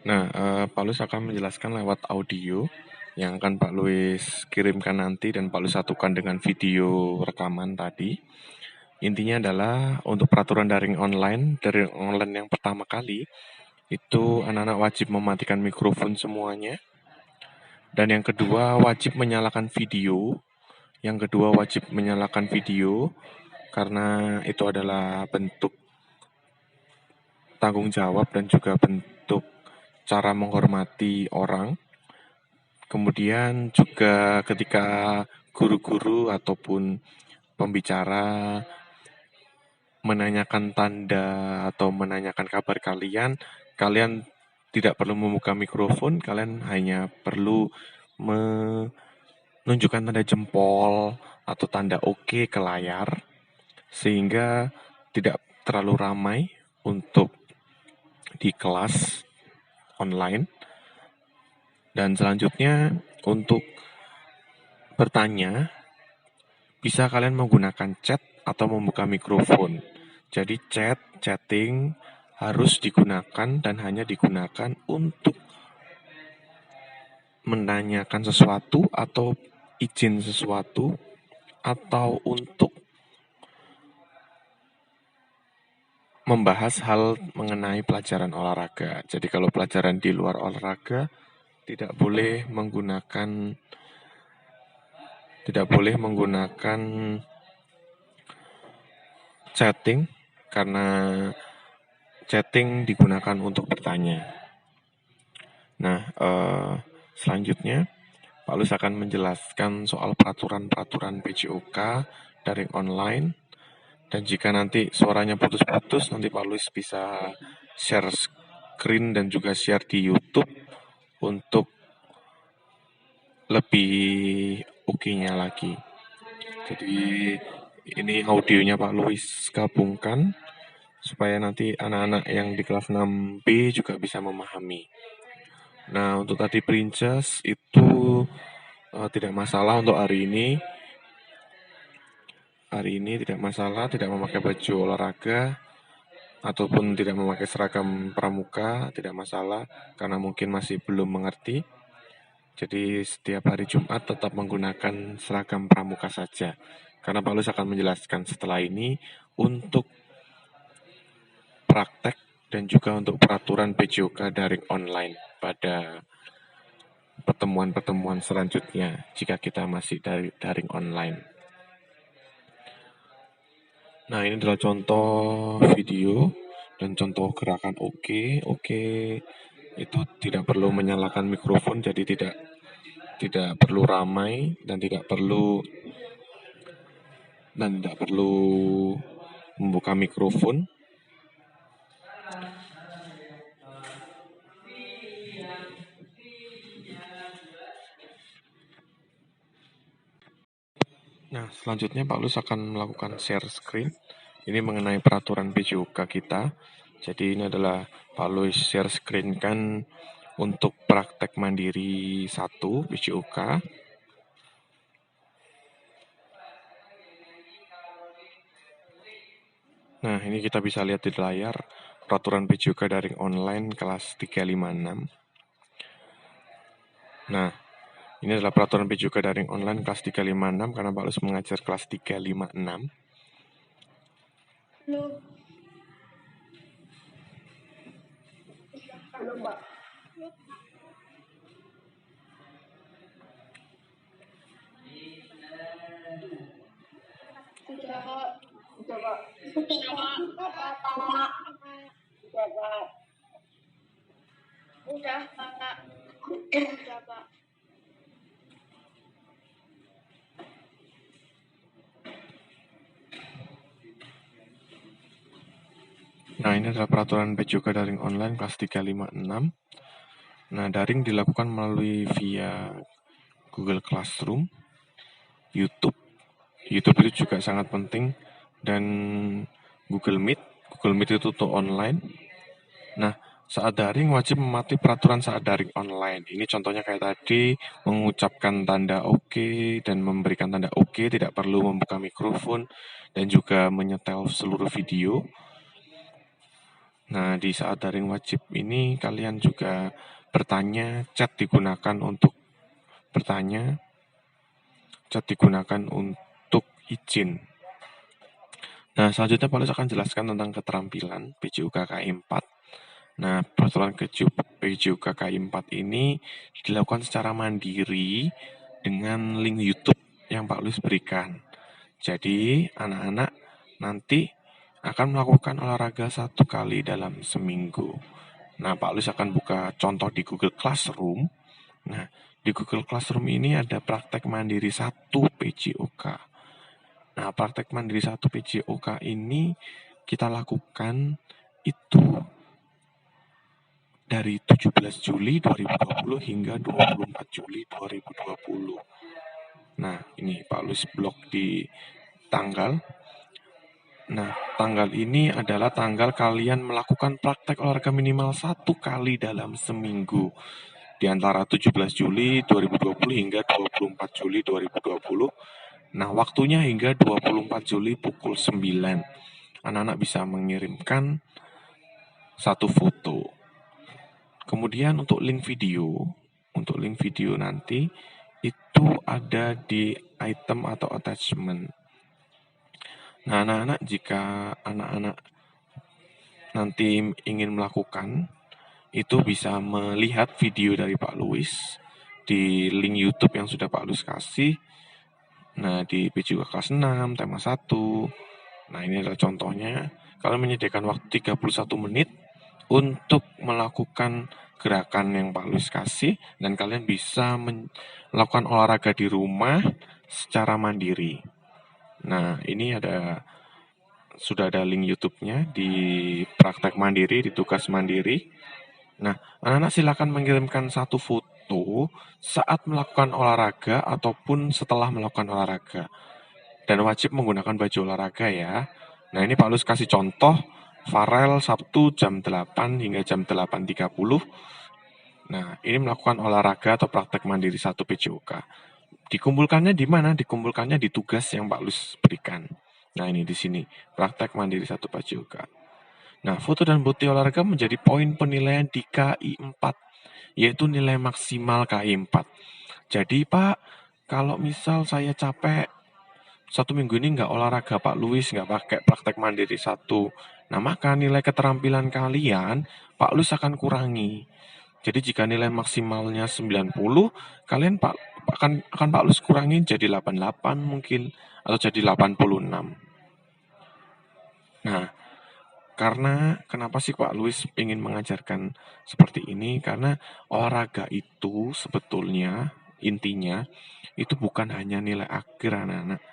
Nah, Pak Luis akan menjelaskan lewat audio yang akan Pak Luis kirimkan nanti dan Pak Luis satukan dengan video rekaman tadi. Intinya adalah untuk peraturan daring online yang pertama kali, itu anak-anak wajib mematikan mikrofon semuanya. Dan yang kedua wajib menyalakan video. Yang kedua wajib menyalakan video karena itu adalah bentuk tanggung jawab dan juga bentuk cara menghormati orang. Kemudian juga ketika guru-guru ataupun pembicara menanyakan tanda atau menanyakan kabar kalian, kalian tidak perlu membuka mikrofon, kalian hanya perlu menunjukkan tanda jempol atau tanda oke ke layar, sehingga tidak terlalu ramai untuk di kelas online. Dan selanjutnya untuk bertanya, bisa kalian menggunakan chat atau membuka mikrofon. Jadi chatting harus digunakan dan hanya digunakan untuk menanyakan sesuatu atau izin sesuatu atau untuk membahas hal mengenai pelajaran olahraga. Jadi kalau pelajaran di luar olahraga tidak boleh menggunakan chatting karena chatting digunakan untuk bertanya. Nah, selanjutnya Pak Luis akan menjelaskan soal peraturan-peraturan PJOK daring online. Dan jika nanti suaranya putus-putus, nanti Pak Luis bisa share screen dan juga share di YouTube untuk lebih oke-nya lagi. Jadi ini audionya Pak Luis gabungkan supaya nanti anak-anak yang di kelas 6B juga bisa memahami. Nah, untuk tadi Princess itu tidak masalah untuk hari ini. Hari ini tidak masalah, tidak memakai baju olahraga ataupun tidak memakai seragam pramuka, tidak masalah karena mungkin masih belum mengerti. Jadi setiap hari Jumat tetap menggunakan seragam pramuka saja. Karena Pak Luis akan menjelaskan setelah ini untuk praktek dan juga untuk peraturan PJOK daring online pada pertemuan-pertemuan selanjutnya jika kita masih daring online. Nah, ini adalah contoh video dan contoh gerakan oke. Itu tidak perlu menyalakan mikrofon, jadi tidak perlu ramai dan tidak perlu membuka mikrofon. Nah, selanjutnya Pak Lus akan melakukan share screen. Ini mengenai peraturan PJOK kita. Jadi ini adalah Pak Lus share screen kan untuk praktek mandiri 1 PJOK. Nah, ini kita bisa lihat di layar peraturan PJOK daring online kelas 356. Nah, ini adalah peraturan PJOK daring online kelas 356 karena Pak Lus mengajar kelas 356. Halo, Mbak. Sudah, Pak. Sudah, Pak. Udah, Pak. Nah, ini adalah peraturan PJOK daring online kelas 356. Nah, daring dilakukan melalui via Google Classroom, YouTube. YouTube itu juga sangat penting, dan Google Meet. Google Meet itu untuk online. Nah, saat daring wajib mematuhi peraturan saat daring online. Ini contohnya kayak tadi, mengucapkan tanda oke dan memberikan tanda oke, tidak perlu membuka mikrofon, dan juga menyetel seluruh video. Nah, di saat daring wajib ini kalian juga bertanya, chat digunakan untuk bertanya, chat digunakan untuk izin. Nah, selanjutnya Paulus akan jelaskan tentang keterampilan PJUKKI 4. Nah, peraturan PJUKKI 4 ini dilakukan secara mandiri dengan link YouTube yang Pak Luis berikan. Jadi, anak-anak nanti akan melakukan olahraga 1 kali dalam seminggu. Nah, Pak Luis akan buka contoh di Google Classroom. Nah, di Google Classroom ini ada praktek mandiri 1 PJOK. Nah, praktek mandiri 1 PJOK ini kita lakukan itu dari 17 Juli 2020 hingga 24 Juli 2020. Nah, ini Pak Luis blok di tanggal. Nah, tanggal ini adalah tanggal kalian melakukan praktek olahraga minimal 1 kali dalam seminggu. Di antara 17 Juli 2020 hingga 24 Juli 2020. Nah, waktunya hingga 24 Juli pukul 9. Anak-anak bisa mengirimkan 1 foto. Kemudian untuk link video nanti itu ada di item atau attachment. Nah, anak-anak jika anak-anak nanti ingin melakukan, itu bisa melihat video dari Pak Luis di link YouTube yang sudah Pak Luis kasih. Nah, di PJUK kelas 6, tema 1. Nah, ini adalah contohnya. Kalian menyediakan waktu 31 menit untuk melakukan gerakan yang Pak Luis kasih, dan kalian bisa melakukan olahraga di rumah secara mandiri. Nah, ini sudah ada link YouTube-nya di praktek mandiri, di tugas mandiri. Nah, anak-anak silakan mengirimkan 1 foto saat melakukan olahraga ataupun setelah melakukan olahraga. Dan wajib menggunakan baju olahraga ya. Nah, ini Pak Luis kasih contoh Farel Sabtu jam 8 hingga jam 8.30. Nah, ini melakukan olahraga atau praktek mandiri 1 PJOK. Dikumpulkannya di mana? Dikumpulkannya di tugas yang Pak Luis berikan. Nah, ini di sini, praktek mandiri 1 PJOK. Nah, foto dan bukti olahraga menjadi poin penilaian di KI 4, yaitu nilai maksimal KI 4. Jadi, Pak, kalau misal saya capek 1 minggu ini nggak olahraga Pak Luis, nggak pakai praktek mandiri 1. Nah, maka nilai keterampilan kalian Pak Luis akan kurangi. Jadi jika nilai maksimalnya 90, kalian akan Pak Luis kurangi jadi 88 mungkin, atau jadi 86. Nah, kenapa sih Pak Luis ingin mengajarkan seperti ini? Karena olahraga itu sebetulnya intinya itu bukan hanya nilai akhir anak-anak.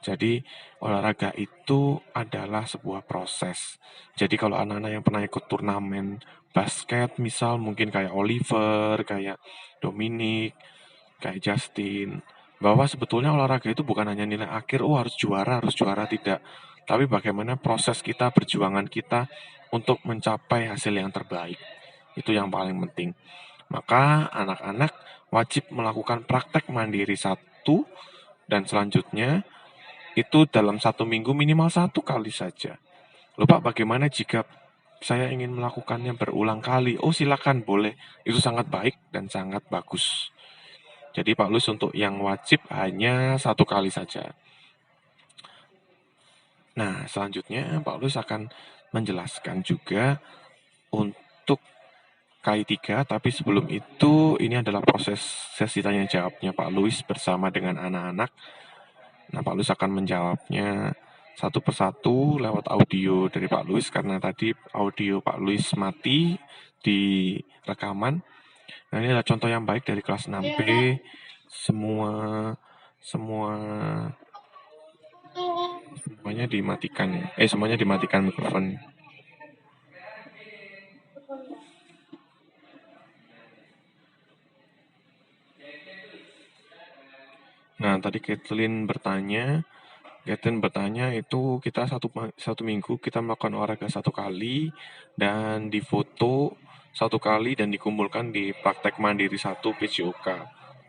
Jadi olahraga itu adalah sebuah proses. Jadi kalau anak-anak yang pernah ikut turnamen basket, misal mungkin kayak Oliver, kayak Dominic, kayak Justin, bahwa sebetulnya olahraga itu bukan hanya nilai akhir, harus juara, tidak. Tapi bagaimana proses kita, perjuangan kita untuk mencapai hasil yang terbaik. Itu yang paling penting. Maka anak-anak wajib melakukan praktek mandiri 1, dan selanjutnya itu dalam 1 minggu minimal 1 kali saja. Loh Pak, bagaimana jika saya ingin melakukannya berulang kali? Oh, silakan, boleh. Itu sangat baik dan sangat bagus. Jadi Pak Luis untuk yang wajib hanya 1 kali saja. Nah, selanjutnya Pak Luis akan menjelaskan juga untuk KI 3, tapi sebelum itu ini adalah proses sesi tanya jawabnya Pak Luis bersama dengan anak-anak. Nah, Pak Luis akan menjawabnya satu persatu lewat audio dari Pak Luis, karena tadi audio Pak Luis mati di rekaman. Nah, ini adalah contoh yang baik dari kelas 6B. Semuanya dimatikan ya. Semuanya dimatikan mikrofon. Nah, tadi Kathleen bertanya itu kita satu minggu kita melakukan olahraga 1 kali dan difoto 1 kali dan dikumpulkan di praktek mandiri 1 PJOK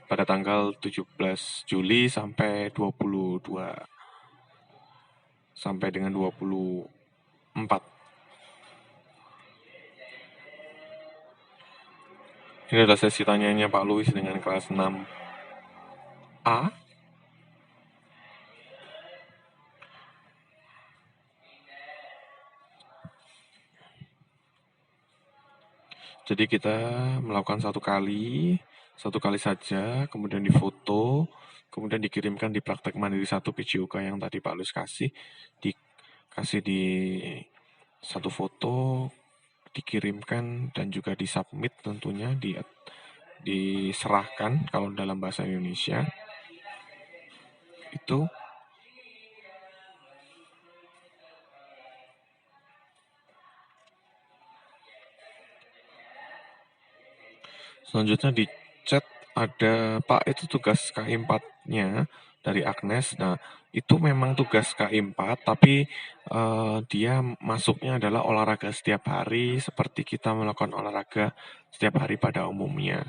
pada tanggal 17 Juli sampai 22 sampai dengan 24. Ini adalah sesi tanyanya Pak Louis dengan kelas 6A. Jadi kita melakukan satu kali saja, kemudian difoto, kemudian dikirimkan di praktek mandiri 1 PJOK yang tadi Pak Louis dikasih di satu foto, dikirimkan dan juga disubmit tentunya, diserahkan kalau dalam bahasa Indonesia. Itu selanjutnya di chat ada, Pak itu tugas KI4-nya dari Agnes. Nah, itu memang tugas KI4, tapi dia masuknya adalah olahraga setiap hari, seperti kita melakukan olahraga setiap hari pada umumnya.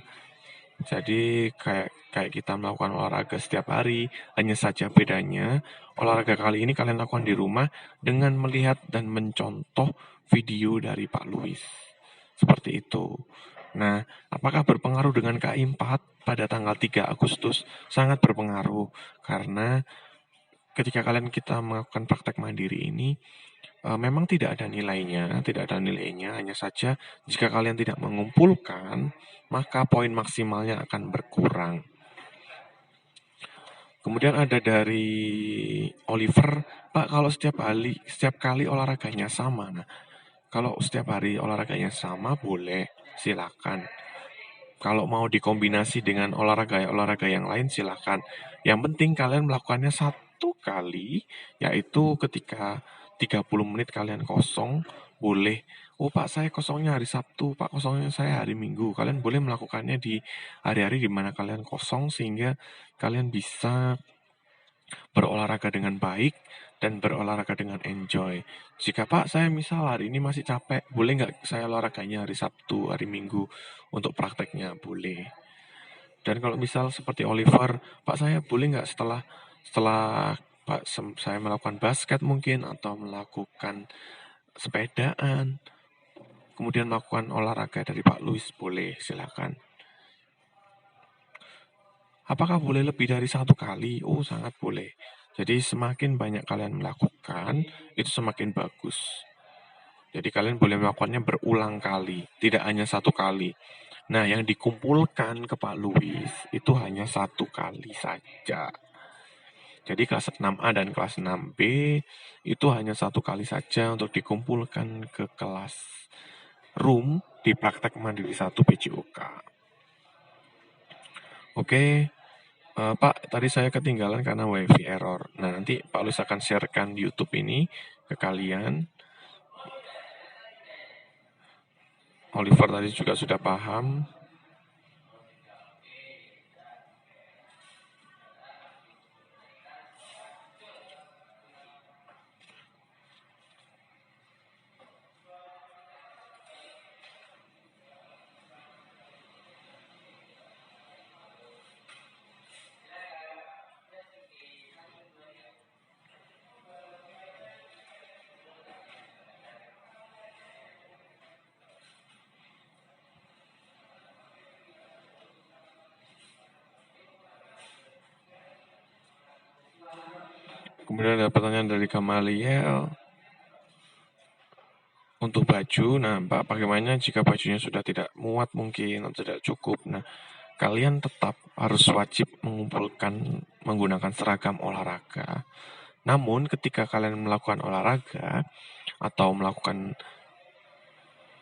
Jadi kayak kita melakukan olahraga setiap hari, hanya saja bedanya olahraga kali ini kalian lakukan di rumah dengan melihat dan mencontoh video dari Pak Louis. Seperti itu. Nah, apakah berpengaruh dengan KI4 pada tanggal 3 Agustus? Sangat berpengaruh, karena ketika kita melakukan praktek mandiri ini, memang tidak ada nilainya, hanya saja jika kalian tidak mengumpulkan, maka poin maksimalnya akan berkurang. Kemudian ada dari Oliver, Pak kalau setiap kali olahraganya sama. Nah, kalau setiap hari olahraganya sama boleh, silakan. Kalau mau dikombinasi dengan olahraga yang lain silakan. Yang penting kalian melakukannya satu kali, yaitu ketika 30 menit kalian kosong, boleh. Oh Pak, saya kosongnya hari Sabtu, Pak kosongnya saya hari Minggu. Kalian boleh melakukannya di hari-hari di mana kalian kosong, sehingga kalian bisa berolahraga dengan baik dan berolahraga dengan enjoy. Jika Pak, saya misal hari ini masih capek, boleh nggak saya olahraganya hari Sabtu, hari Minggu untuk prakteknya? Boleh. Dan kalau misal seperti Oliver, Pak saya boleh nggak setelah Pak saya melakukan basket mungkin, atau melakukan sepedaan, kemudian melakukan olahraga dari Pak Louis, boleh, silakan. Apakah boleh lebih dari satu kali? Oh, sangat boleh. Jadi semakin banyak kalian melakukan, itu semakin bagus. Jadi kalian boleh melakukannya berulang kali, tidak hanya satu kali. Nah, yang dikumpulkan ke Pak Louis itu hanya satu kali saja. Jadi kelas 6A dan kelas 6B itu hanya satu kali saja untuk dikumpulkan ke kelas room di praktek mandiri 1 PJOK. Oke, Pak, tadi saya ketinggalan karena wifi error. Nah, nanti Pak Louis akan sharekan YouTube ini ke kalian. Oliver tadi juga sudah paham. Kemudian ada pertanyaan dari Gamaliel. Untuk baju, nah Pak, bagaimana jika bajunya sudah tidak muat mungkin atau tidak cukup? Nah, kalian tetap harus wajib mengumpulkan menggunakan seragam olahraga. Namun ketika kalian melakukan olahraga atau melakukan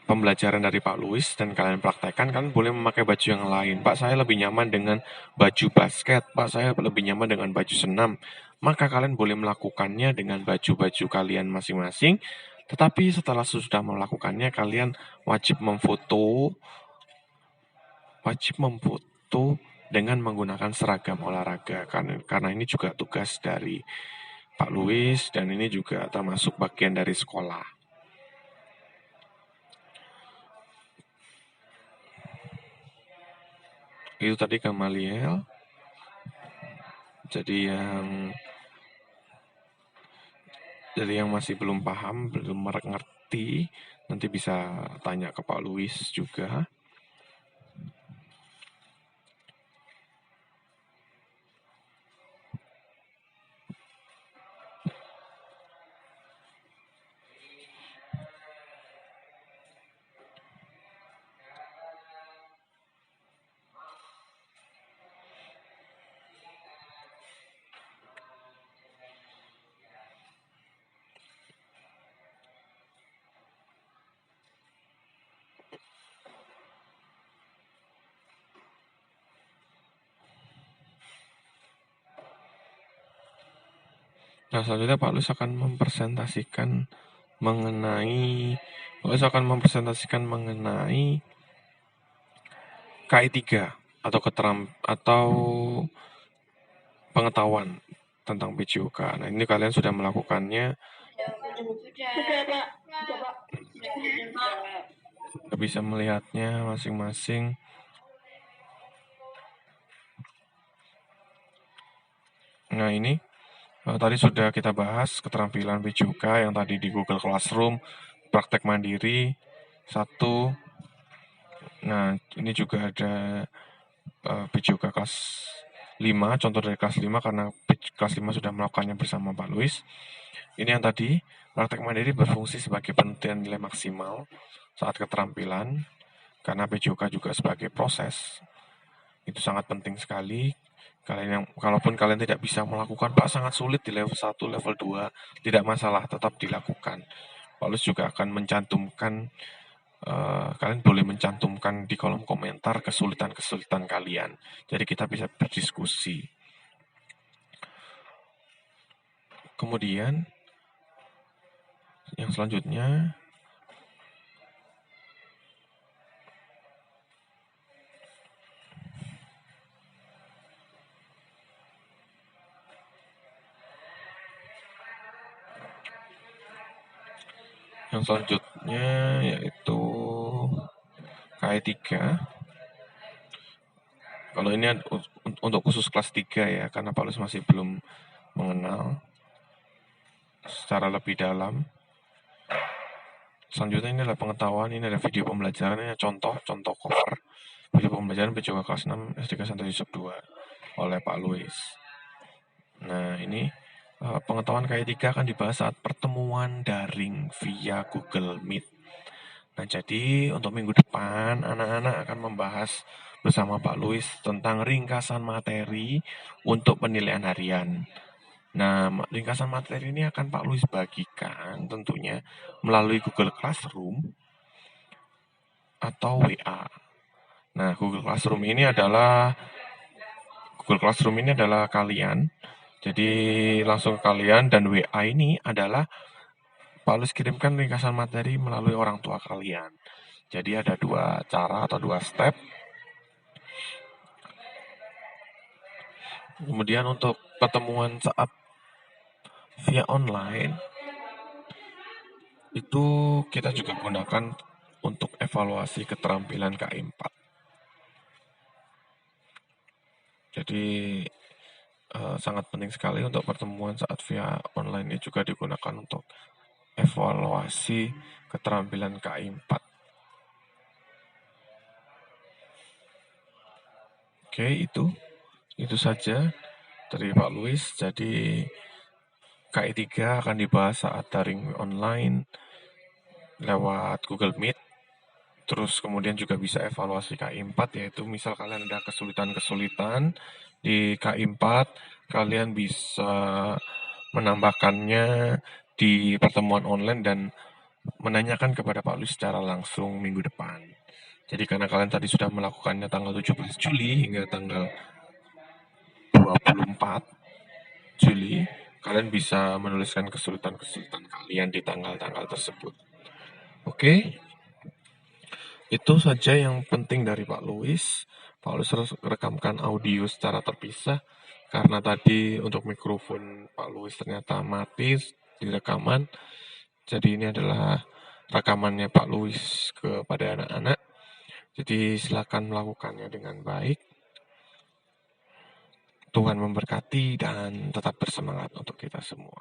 pembelajaran dari Pak Louis dan kalian praktekkan, kalian boleh memakai baju yang lain. Pak, saya lebih nyaman dengan baju basket. Pak, saya lebih nyaman dengan baju senam. Maka kalian boleh melakukannya dengan baju-baju kalian masing-masing. Tetapi setelah sudah melakukannya, kalian wajib memfoto dengan menggunakan seragam olahraga. Karena ini juga tugas dari Pak Louis dan ini juga termasuk bagian dari sekolah. Itu tadi Gamaliel. Jadi yang masih belum paham, belum mengerti, nanti bisa tanya ke Pak Louis juga. Nah, selanjutnya Pak Luis akan mempresentasikan mengenai KI 3 atau pengetahuan tentang PJOK. Nah, ini kalian sudah melakukannya. Sudah, Pak. Sudah, Pak. Sudah bisa melihatnya masing-masing. Nah, ini tadi sudah kita bahas keterampilan PJOK yang tadi di Google Classroom, praktek mandiri, 1. Nah, ini juga ada PJOK kelas 5, contoh dari kelas 5 karena kelas 5 sudah melakukannya bersama Pak Luis. Ini yang tadi, praktek mandiri berfungsi sebagai penelitian nilai maksimal saat keterampilan, karena PJOK juga sebagai proses. Itu sangat penting sekali. Kalaupun kalian tidak bisa melakukan, Pak, sangat sulit di level 1, level 2, tidak masalah, tetap dilakukan. Pak Luis juga akan mencantumkan, kalian boleh mencantumkan di kolom komentar kesulitan-kesulitan kalian. Jadi kita bisa berdiskusi. Kemudian, yang selanjutnya, yaitu KI 3. Kalau ini untuk khusus kelas 3 ya, karena Pak Luis masih belum mengenal secara lebih dalam. Selanjutnya ini adalah pengetahuan, ini ada video pembelajaran, ini contoh cover video pembelajaran PJOK kelas 6 SDK Santo Yusuf 2 oleh Pak Luis. Nah, ini pengetahuan KI 3 akan dibahas saat pertemuan daring via Google Meet. Nah, jadi untuk minggu depan anak-anak akan membahas bersama Pak Luis tentang ringkasan materi untuk penilaian harian. Nah, ringkasan materi ini akan Pak Luis bagikan tentunya melalui Google Classroom atau WA. Nah, Google Classroom ini adalah kalian. Jadi langsung ke kalian, dan WA ini adalah Pak Luis kirimkan ringkasan materi melalui orang tua kalian. Jadi ada 2 cara atau 2 step. Kemudian untuk pertemuan saat via online, itu kita juga gunakan untuk evaluasi keterampilan KI 4. Jadi sangat penting sekali untuk pertemuan saat via online ini juga digunakan untuk evaluasi keterampilan KI 4. Oke, itu saja dari Pak Luis. Jadi KI 3 akan dibahas saat daring online lewat Google Meet. Terus kemudian juga bisa evaluasi KI 4, yaitu misal kalian ada kesulitan-kesulitan di KI 4, kalian bisa menambahkannya di pertemuan online dan menanyakan kepada Pak Luis secara langsung minggu depan. Jadi karena kalian tadi sudah melakukannya tanggal 17 Juli hingga tanggal 24 Juli, kalian bisa menuliskan kesulitan-kesulitan kalian di tanggal-tanggal tersebut. Oke? Itu saja yang penting dari Pak Luis. Pak Luis harus rekamkan audio secara terpisah, karena tadi untuk mikrofon Pak Luis ternyata mati di rekaman. Jadi ini adalah rekamannya Pak Luis kepada anak-anak. Jadi silakan melakukannya dengan baik. Tuhan memberkati dan tetap bersemangat untuk kita semua.